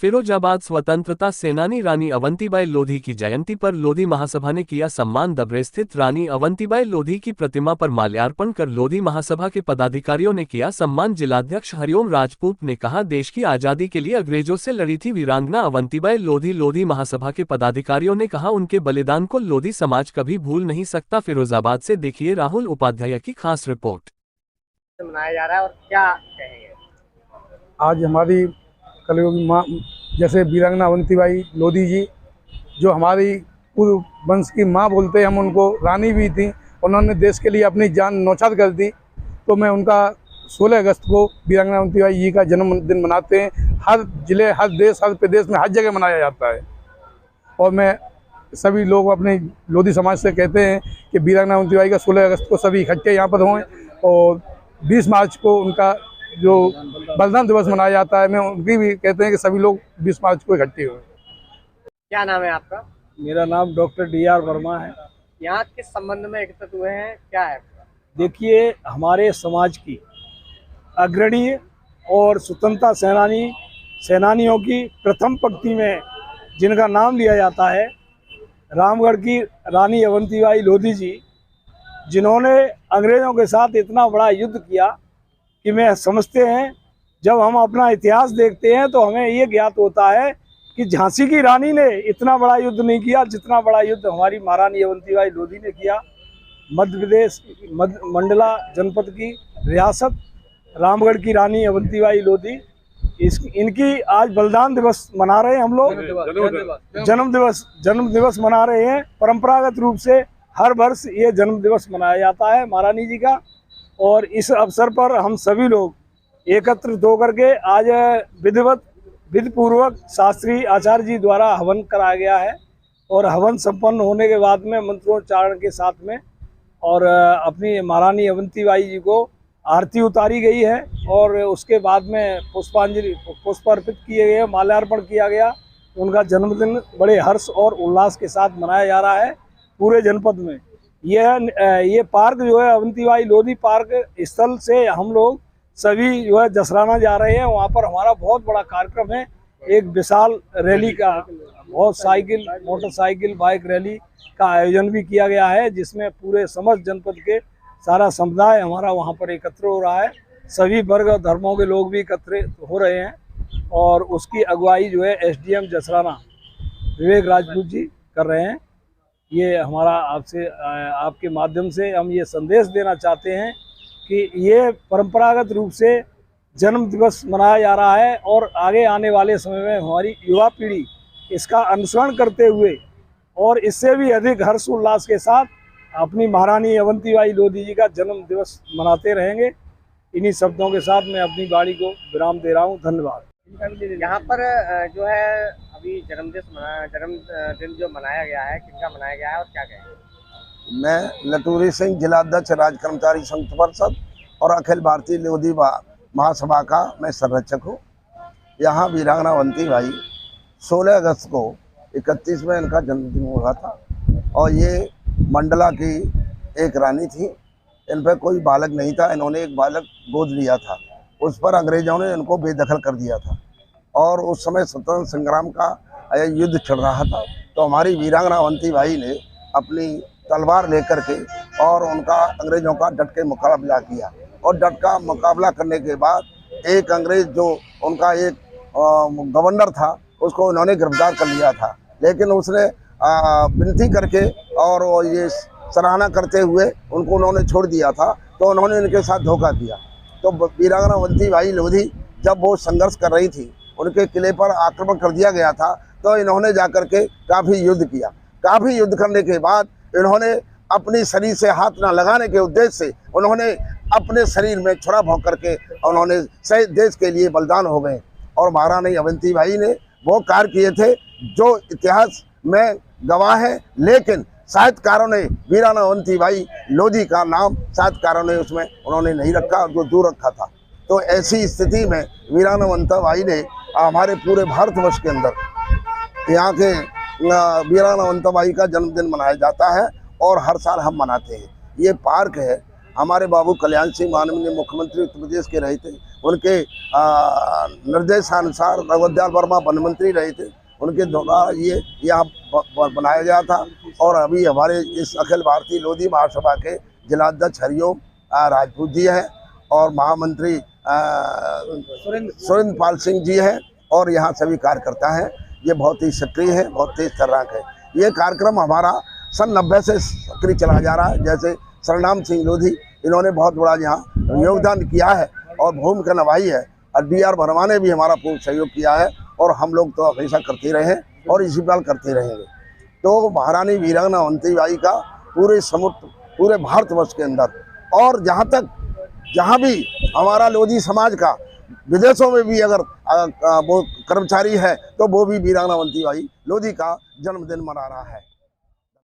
फिरोजाबाद स्वतंत्रता सेनानी रानी अवंतीबाई लोधी की जयंती पर लोधी महासभा ने किया सम्मान। दबरे स्थित रानी अवंतीबाई लोधी की प्रतिमा पर माल्यार्पण कर लोधी महासभा के पदाधिकारियों ने किया सम्मान। जिलाध्यक्ष हरिओम राजपूत ने कहा, देश की आजादी के लिए अंग्रेजों से लड़ी थी वीरांगना अवंतीबाई लोधी। लोधी महासभा के पदाधिकारियों ने कहा, उनके बलिदान को लोधी समाज कभी भूल नहीं सकता। फिरोजाबाद से देखिए राहुल उपाध्याय की खास रिपोर्ट। मनाया जा रहा है और क्या कहेंगे? आज हमारी कलयुगी माँ जैसे वीरांगना अवंतीबाई लोधी जी, जो हमारी पूर्व वंश की माँ बोलते हैं, हम उनको रानी भी थी। उन्होंने देश के लिए अपनी जान न्यौछावर कर दी। तो मैं उनका 16 अगस्त को वीरांगना अवंतीबाई जी का जन्मदिन मनाते हैं। हर जिले, हर देश, हर प्रदेश में हर जगह मनाया जाता है। और मैं सभी लोग अपने लोधी समाज से कहते हैं कि वीरांगना अवंतीबाई का 16 अगस्त को सभी इकट्ठे यहाँ पर हों। और 20 मार्च को उनका जो बलिदान दिवस मनाया जाता है, मैं उनकी भी कहते हैं कि सभी लोग 20 मार्च को इकट्ठे हुए। क्या नाम है आपका? मेरा नाम डॉक्टर DR वर्मा है। यहाँ किस संबंध में एकत्रित हुए हैं, क्या है? देखिए, हमारे समाज की अग्रणी और स्वतंत्रता सेनानियों की प्रथम पंक्ति में जिनका नाम लिया जाता है, रामगढ़ की रानी अवंतीबाई लोधी जी, जिन्होंने अंग्रेज़ों के साथ इतना बड़ा युद्ध किया कि मैं समझते हैं, जब हम अपना इतिहास देखते हैं तो हमें ये ज्ञात होता है कि झांसी की रानी ने इतना बड़ा युद्ध नहीं किया जितना बड़ा युद्ध हमारी महारानी अवंतीबाई लोधी ने किया। मध्य प्रदेश मंडला जनपद की रियासत रामगढ़ की रानी अवंतीबाई लोधी, इनकी आज बलिदान दिवस मना रहे हैं हम लोग। जन्म दिवस मना रहे हैं। परंपरागत रूप से हर वर्ष ये जन्म दिवस मनाया जाता है महारानी जी का। और इस अवसर पर हम सभी लोग एकत्रित होकर के आज विधिपूर्वक शास्त्री आचार्य जी द्वारा हवन कराया गया है। और हवन संपन्न होने के बाद में मंत्रोच्चारण के साथ में और अपनी महारानी अवंतीबाई जी को आरती उतारी गई है। और उसके बाद में पुष्प अर्पित किए गए, माल्यार्पण किया गया। उनका जन्मदिन बड़े हर्ष और उल्लास के साथ मनाया जा रहा है पूरे जनपद में। ये पार्क जो है अवंतीबाई लोधी पार्क स्थल से हम लोग सभी जो है जसराना जा रहे हैं। वहाँ पर हमारा बहुत बड़ा कार्यक्रम है, एक विशाल रैली का, बहुत मोटरसाइकिल बाइक रैली का आयोजन भी किया गया है, जिसमें पूरे समस्त जनपद के सारा समुदाय हमारा वहाँ पर एकत्र हो रहा है। सभी वर्ग और धर्मों के लोग भी एकत्रित हो रहे हैं और उसकी अगुवाई जो है SDM जसराना विवेक राजपूत जी कर रहे हैं। ये हमारा आपके माध्यम से हम ये संदेश देना चाहते हैं कि ये परंपरागत रूप से जन्म दिवस मनाया जा रहा है और आगे आने वाले समय में हमारी युवा पीढ़ी इसका अनुसरण करते हुए और इससे भी अधिक हर्ष उल्लास के साथ अपनी महारानी अवंतीबाई लोधी जी का जन्म दिवस मनाते रहेंगे। इन्हीं शब्दों के साथ मैं अपनी वाणी को विराम दे रहा हूँ। धन्यवाद। यहाँ पर जो है अभी जन्मदिन जो मनाया गया है, किनका मनाया गया है और क्या कहेंगे? मैं लटूरी सिंह, जिलाध्यक्ष राज्य कर्मचारी संघ परिषद और अखिल भारतीय लोधी महासभा का मैं संरक्षक हूँ। यहाँ वीरांगना अवंतीबाई 16 अगस्त को 31 में इनका जन्मदिन हुआ था और ये मंडला की एक रानी थी। इन पर कोई बालक नहीं था, इन्होंने एक बालक गोद लिया था। उस पर अंग्रेजों ने इनको बेदखल कर दिया था और उस समय स्वतंत्रता संग्राम का युद्ध चल रहा था। तो हमारी वीरांगना अवंतीबाई ने अपनी तलवार लेकर के और उनका अंग्रेजों का डट के मुकाबला किया। और डट का मुकाबला करने के बाद एक अंग्रेज जो उनका एक गवर्नर था, उसको उन्होंने गिरफ्तार कर लिया था। लेकिन उसने विनती करके और ये सराहना करते हुए उनको उन्होंने छोड़ दिया था। तो उन्होंने इनके साथ धोखा किया। तो वीरांगना अवंतीबाई लोधी जब वो संघर्ष कर रही थी, उनके किले पर आक्रमण कर दिया गया था, तो इन्होंने जाकर के काफ़ी युद्ध किया। काफ़ी युद्ध करने के बाद इन्होंने अपनी शरीर से हाथ ना लगाने के उद्देश्य से उन्होंने अपने शरीर में छुरा भोंक करके उन्होंने सही देश के लिए बलिदान हो गए। और महारानी अवंतीबाई ने वो कार्य किए थे जो इतिहास में गवाह है। लेकिन साहित्यकारों ने वीरांगना अवंतीबाई लोधी का नाम साहित्यकारों ने उसमें उन्होंने नहीं रखा, जो दूर रखा था। तो ऐसी स्थिति में वीरांगना अवंतीबाई ने हमारे पूरे भारतवर्ष के अंदर यहाँ के वीरांगना अवंतीबाई का जन्मदिन मनाया जाता है और हर साल हम मनाते हैं। ये पार्क है, हमारे बाबू कल्याण सिंह माननीय मुख्यमंत्री उत्तर प्रदेश के रहे थे, उनके निर्देशानुसार रघुदयाल वर्मा वन मंत्री रहे थे, उनके द्वारा ये यहाँ बनाया गया था। और अभी हमारे इस अखिल भारतीय लोधी महासभा के जिलाध्यक्ष हरिओम राजपूत जी हैं और महामंत्री सुरेंद्र पाल सिंह जी हैं और यहाँ सभी कार्यकर्ता हैं। ये बहुत ही सक्रिय है, बहुत तेज तर्राक है। ये कार्यक्रम हमारा सन 90 से सक्रिय चला जा रहा है। जैसे सरनाम सिंह लोधी, इन्होंने बहुत बड़ा यहाँ योगदान किया है और भूमिका निभाई है, और DR वर्मा ने भी हमारा पूर्ण सहयोग किया है और हम लोग तो हमेशा करते रहे और इसी प्रकार करते रहेंगे। तो महारानी वीरांगना अवंतीबाई का पूरे भारतवर्ष के अंदर और जहाँ भी हमारा लोधी समाज का विदेशों में भी अगर वो कर्मचारी है तो वो भी वीरांगना अवंतीबाई लोधी का जन्मदिन मना रहा है।